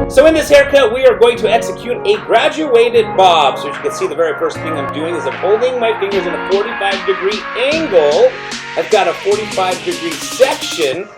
So in this haircut, we are going to execute a graduated bob. So as you can see, the very first thing I'm doing is I'm holding my fingers in a 45-degree angle. I've got a 45-degree section,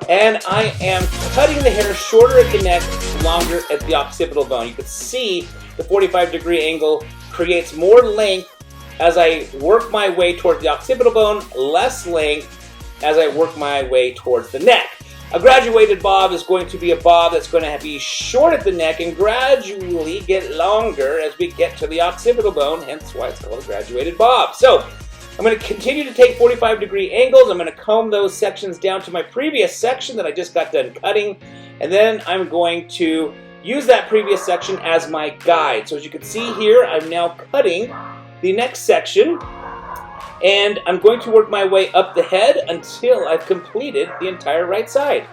and I am cutting the hair shorter at the neck, longer at the occipital bone. You can see the 45-degree angle creates more length as I work my way towards the occipital bone, less length as I work my way towards the neck. A graduated bob is going to be a bob that's going to be short at the neck and gradually get longer as we get to the occipital bone, hence why it's called a graduated bob. So I'm going to continue to take 45-degree angles. I'm going to comb those sections down to my previous section that I just got done cutting, and then I'm going to use that previous section as my guide. So as you can see here, I'm now cutting the next section, and I'm going to work my way up the head until I've completed the entire right side.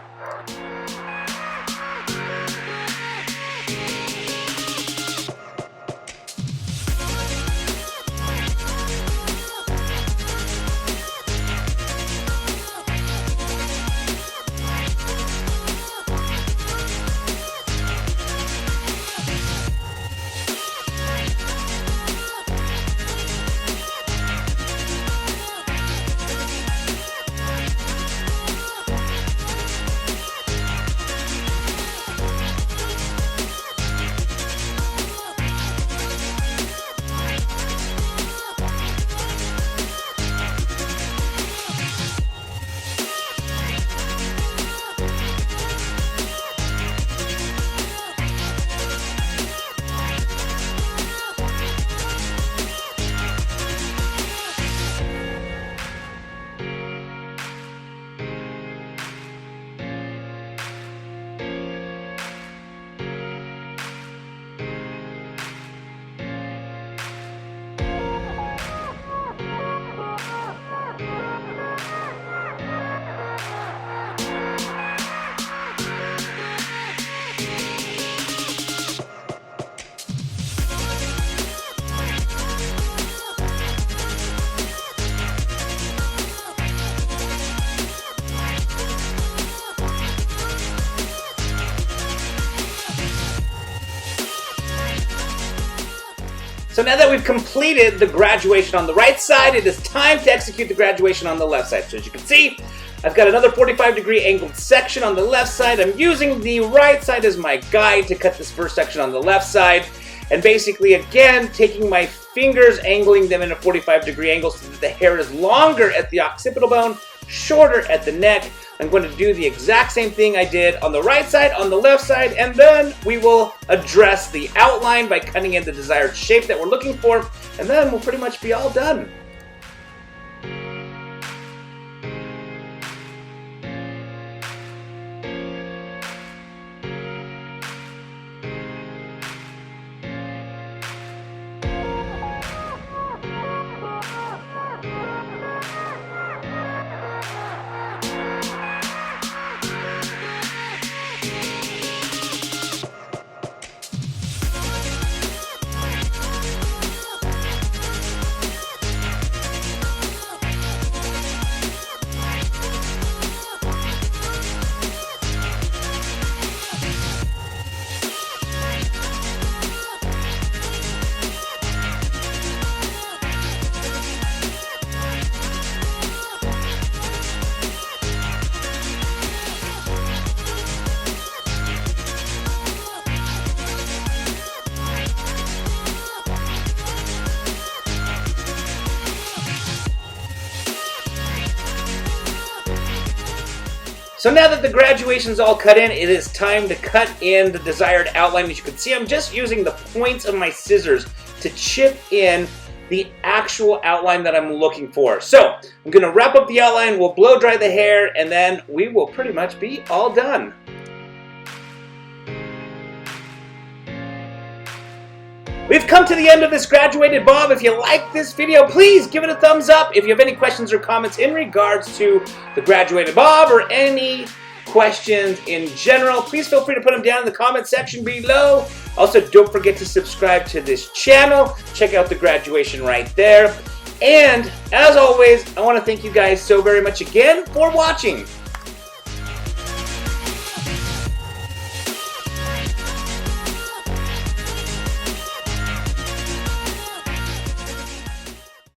So now that we've completed the graduation on the right side, it is time to execute the graduation on the left side. So as you can see, I've got another 45-degree angled section on the left side. I'm using the right side as my guide to cut this first section on the left side. And basically, again, taking my fingers, angling them in a 45-degree angle so that the hair is longer at the occipital bone, shorter at the neck. I'm going to do the exact same thing I did on the right side, on the left side, and then we will address the outline by cutting in the desired shape that we're looking for, and then we'll pretty much be all done. So now that the graduation's all cut in, it is time to cut in the desired outline. As you can see, I'm just using the points of my scissors to chip in the actual outline that I'm looking for. So I'm going to wrap up the outline, we'll blow dry the hair, and then we will pretty much be all done. We've come to the end of this graduated bob. If you like this video, please give it a thumbs up. If you have any questions or comments in regards to the graduated bob or any questions in general, please feel free to put them down in the comment section below. Also, don't forget to subscribe to this channel. Check out the graduation right there. And as always, I want to thank you guys so very much again for watching.